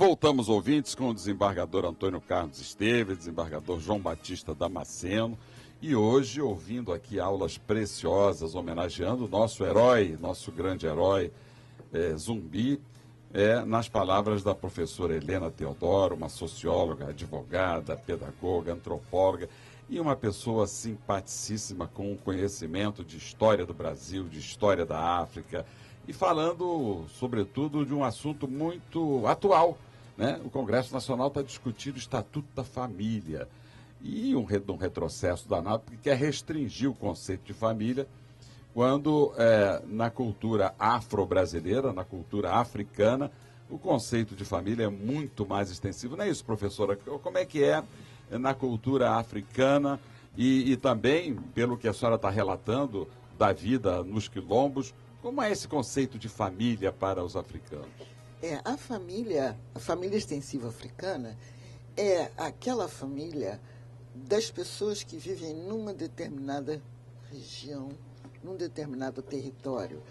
Voltamos, ouvintes, com o desembargador Antônio Carlos Esteves, desembargador João Batista Damasceno, e hoje ouvindo aqui aulas preciosas, homenageando o nosso herói, nosso grande herói, Zumbi, nas palavras da professora Helena Teodoro, uma socióloga, advogada, pedagoga, antropóloga, e uma pessoa simpaticíssima com um conhecimento de história do Brasil, de história da África, e falando, sobretudo, de um assunto muito atual, né? O Congresso Nacional está discutindo o Estatuto da Família e um retrocesso danado, porque quer restringir o conceito de família, quando na cultura afro-brasileira, na cultura africana, o conceito de família é muito mais extensivo. Não é isso, professora? Como é que é na cultura africana e também, pelo que a senhora está relatando, da vida nos quilombos, como é esse conceito de família para os africanos? A família extensiva africana é aquela família das pessoas que vivem numa determinada região, num determinado território.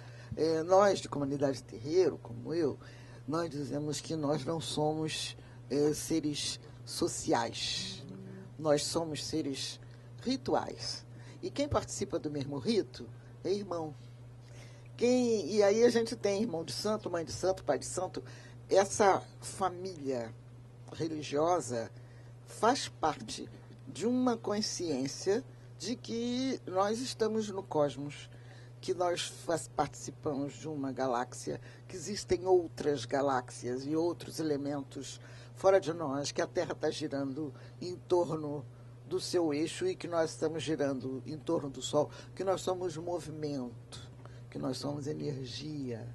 Nós, de comunidade terreiro, como eu, nós dizemos que nós não somos seres sociais, nós somos seres rituais. E quem participa do mesmo rito é irmão. E aí a gente tem irmão de santo, mãe de santo, pai de santo. Essa família religiosa faz parte de uma consciência de que nós estamos no cosmos, que nós participamos de uma galáxia, que existem outras galáxias e outros elementos fora de nós, que a Terra está girando em torno do seu eixo e que nós estamos girando em torno do Sol, que nós somos movimento, que nós somos energia,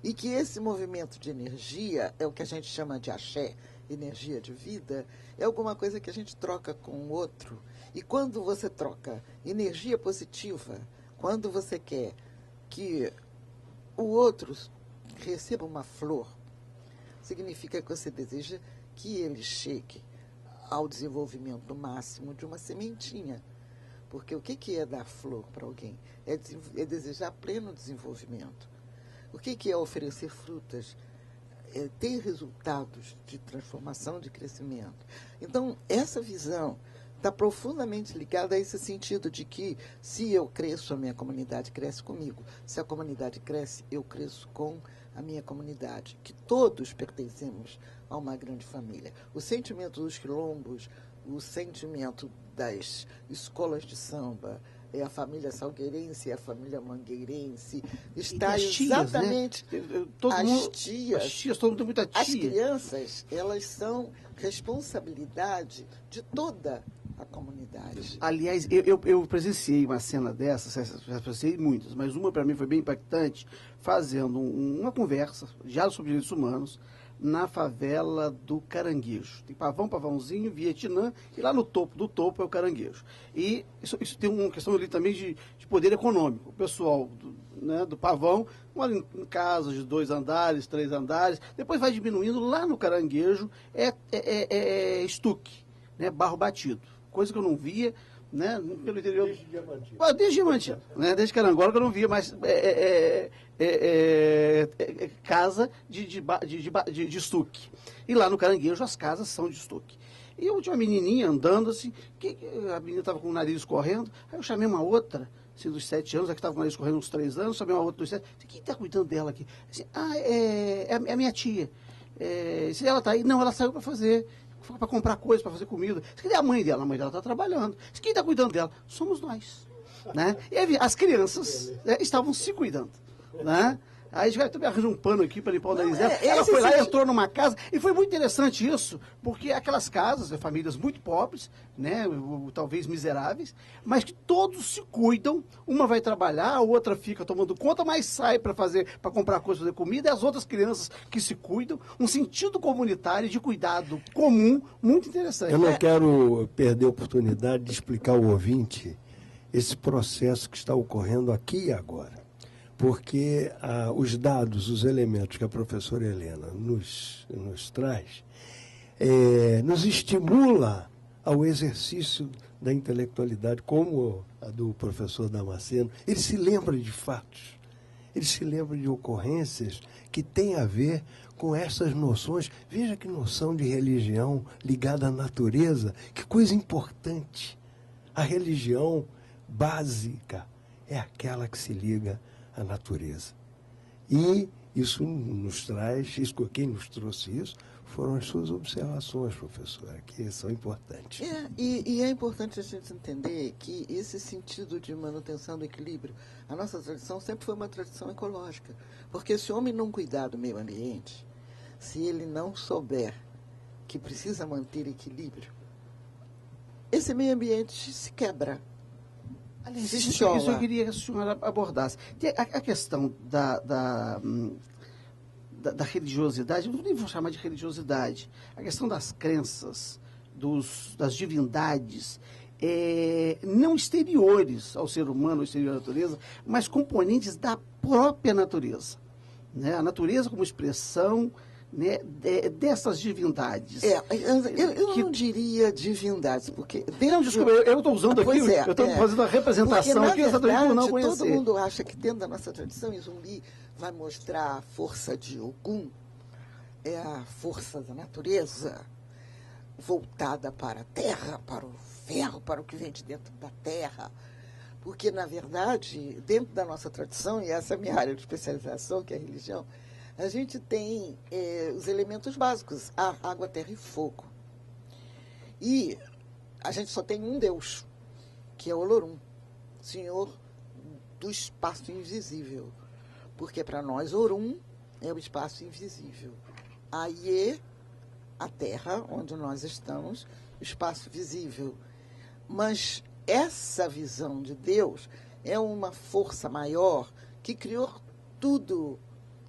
e que esse movimento de energia é o que a gente chama de axé, energia de vida, é alguma coisa que a gente troca com o outro. E quando você troca energia positiva, quando você quer que o outro receba uma flor, significa que você deseja que ele chegue ao desenvolvimento máximo de uma sementinha. Porque o que é dar flor para alguém? É desejar pleno desenvolvimento. O que é oferecer frutas? É ter resultados de transformação, de crescimento. Então, essa visão está profundamente ligada a esse sentido de que, se eu cresço, a minha comunidade cresce comigo. Se a comunidade cresce, eu cresço com a minha comunidade. Que todos pertencemos a uma grande família. O sentimento dos quilombos, o sentimento das escolas de samba, a família salgueirense, a família mangueirense, está exatamente... Né? As tias, todo mundo muita tia. As crianças, elas são responsabilidade de toda a comunidade. Aliás, eu presenciei uma cena dessas, já presenciei muitas, mas uma para mim foi bem impactante, fazendo uma conversa, já sobre direitos humanos, na favela do Caranguejo. Tem pavãozinho, Vietnã, e lá no topo do topo é o Caranguejo. E isso tem uma questão ali também de poder econômico. O pessoal do pavão mora em casas de 2 andares, 3 andares, depois vai diminuindo. Lá no Caranguejo estuque, né, barro batido. Coisa que eu não via, né, pelo interior. Desde Diamantino. Desde Diamantino, né, desde Carangola que eu não via, mas casa de estuque. E lá no Caranguejo as casas são de estuque. E eu tinha uma menininha andando assim, a menina estava com o nariz escorrendo, aí eu chamei uma outra, assim, dos 7 anos, a que estava com o nariz escorrendo uns 3 anos, chamei uma outra dos 7, quem está cuidando dela aqui? Assim, é a minha tia. Se ela está aí, não, ela saiu para comprar coisas, para fazer comida. Cadê a mãe dela? A mãe dela está trabalhando. Quem está cuidando dela? Somos nós. Né? E aí, as crianças estavam se cuidando. Né? Aí a gente vai arranjar um pano aqui para limpar o nariz dela. Ela foi lá, entrou numa casa, e foi muito interessante isso, porque aquelas casas, famílias muito pobres, né, talvez miseráveis, mas que todos se cuidam, uma vai trabalhar, a outra fica tomando conta, mas sai para comprar coisas, fazer comida, e as outras crianças que se cuidam, um sentido comunitário de cuidado comum, muito interessante. Eu não quero perder a oportunidade de explicar ao ouvinte esse processo que está ocorrendo aqui e agora. Porque os dados, os elementos que a professora Helena nos traz, nos estimula ao exercício da intelectualidade, como a do professor Damasceno. Ele se lembra de fatos, Ele se lembra de ocorrências que têm a ver com essas noções. Veja que noção de religião ligada à natureza, que coisa importante. A religião básica é aquela que se liga à natureza. E isso nos traz, quem nos trouxe isso, foram as suas observações, professora, que são importantes. E é importante a gente entender que esse sentido de manutenção do equilíbrio, a nossa tradição sempre foi uma tradição ecológica. Porque se o homem não cuidar do meio ambiente, se ele não souber que precisa manter equilíbrio, esse meio ambiente se quebra. Aliás, isso eu queria que a senhora abordasse. A questão da religiosidade, eu nem vou chamar de religiosidade, a questão das crenças, das divindades, não exteriores ao ser humano, ao exterior à natureza, mas componentes da própria natureza. Né? A natureza como expressão, né, dessas divindades. Eu não diria divindades, porque... Não, desculpa, eu estou usando aqui, eu estou fazendo a representação porque, aqui, exatamente por não conhecer. Todo mundo acha que dentro da nossa tradição, em Zumbi, vai mostrar a força de Ogum, é a força da natureza, voltada para a terra, para o ferro, para o que vem de dentro da terra. Porque, na verdade, dentro da nossa tradição, e essa é a minha área de especialização, que é a religião, a gente tem os elementos básicos, água, terra e fogo. E a gente só tem um Deus, que é Olorum, Senhor do espaço invisível. Porque para nós, Orum é o espaço invisível. Aie, a terra, onde nós estamos, o espaço visível. Mas essa visão de Deus é uma força maior que criou tudo,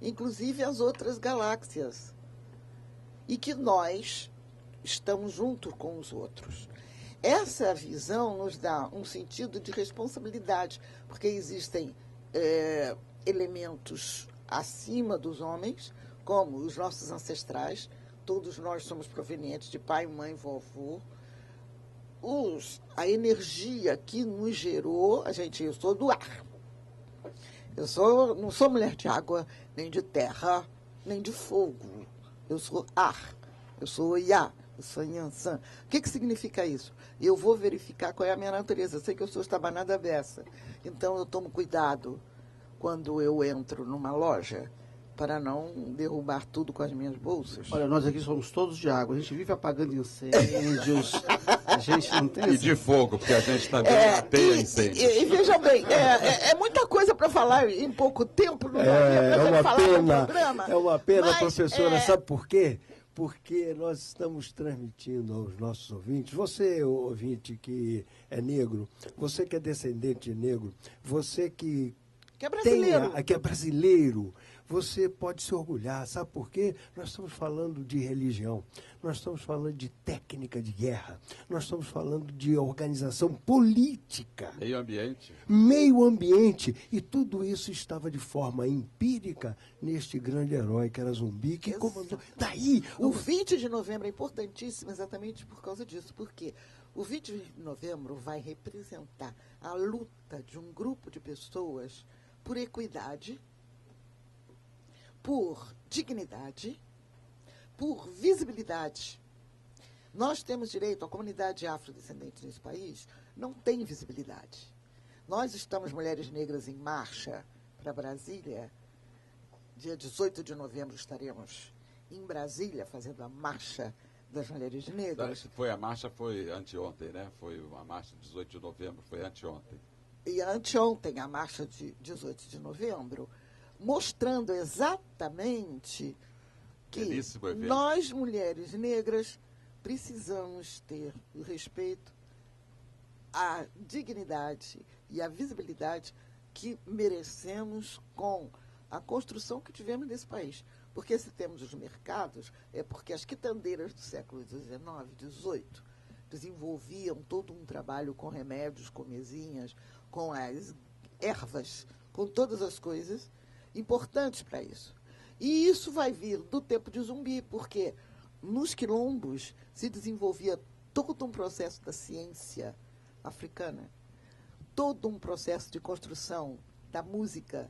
inclusive as outras galáxias, e que nós estamos junto com os outros. Essa visão nos dá um sentido de responsabilidade, porque existem elementos acima dos homens, como os nossos ancestrais, todos nós somos provenientes de pai, mãe, vovô, a energia que nos gerou, eu sou do ar. Não sou mulher de água, nem de terra, nem de fogo. Eu sou ar. Eu sou Oiá. Eu sou Yansan. O que significa isso? Eu vou verificar qual é a minha natureza. Eu sei que eu sou estabanada beça. Então, eu tomo cuidado quando eu entro numa loja para não derrubar tudo com as minhas bolsas. Olha, nós aqui somos todos de água. A gente vive apagando incêndios. A gente não tem... E de fogo, porque a gente também ateia incêndios. E vejam bem, é muita coisa para falar em pouco tempo. Não dá falar no programa. É uma pena, mas, professora. Sabe por quê? Porque nós estamos transmitindo aos nossos ouvintes, você, ouvinte que é negro, você que é descendente de negro, você que é brasileiro. Que é brasileiro, você pode se orgulhar. Sabe por quê? Nós estamos falando de religião, nós estamos falando de técnica de guerra, nós estamos falando de organização política. Meio ambiente. E tudo isso estava de forma empírica neste grande herói que era Zumbi, que comandou. Daí, o 20 de novembro é importantíssimo exatamente por causa disso. Porque o 20 de novembro vai representar a luta de um grupo de pessoas por equidade, por dignidade, por visibilidade. Nós temos direito, a comunidade afrodescendente nesse país não tem visibilidade. Nós estamos, mulheres negras, em marcha para Brasília. Dia 18 de novembro estaremos em Brasília fazendo a marcha das mulheres negras. A marcha foi anteontem, né? Foi uma marcha de 18 de novembro, foi anteontem. E anteontem, a marcha de 18 de novembro, mostrando exatamente que nós, mulheres negras, precisamos ter o respeito, a dignidade e a visibilidade que merecemos com a construção que tivemos nesse país. Porque se temos os mercados, é porque as quitandeiras do século XIX, XVIII, desenvolviam todo um trabalho com remédios, com mesinhas, com as ervas, com todas as coisas importantes para isso. E isso vai vir do tempo de Zumbi, porque nos quilombos se desenvolvia todo um processo da ciência africana, todo um processo de construção da música,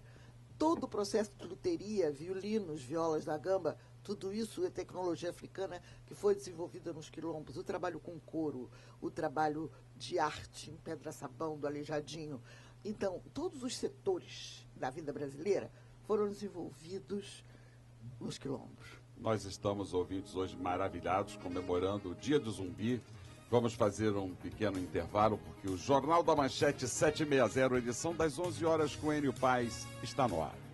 todo o processo de luteria, violinos, violas da gamba, tudo isso é tecnologia africana que foi desenvolvida nos quilombos. O trabalho com couro, o trabalho de arte em pedra-sabão, do Aleijadinho. Então, todos os setores da vida brasileira foram desenvolvidos nos quilombos. Nós estamos, ouvintes, hoje maravilhados, comemorando o Dia do Zumbi. Vamos fazer um pequeno intervalo, porque o Jornal da Manchete 760, edição das 11 horas com Enio Paes, está no ar.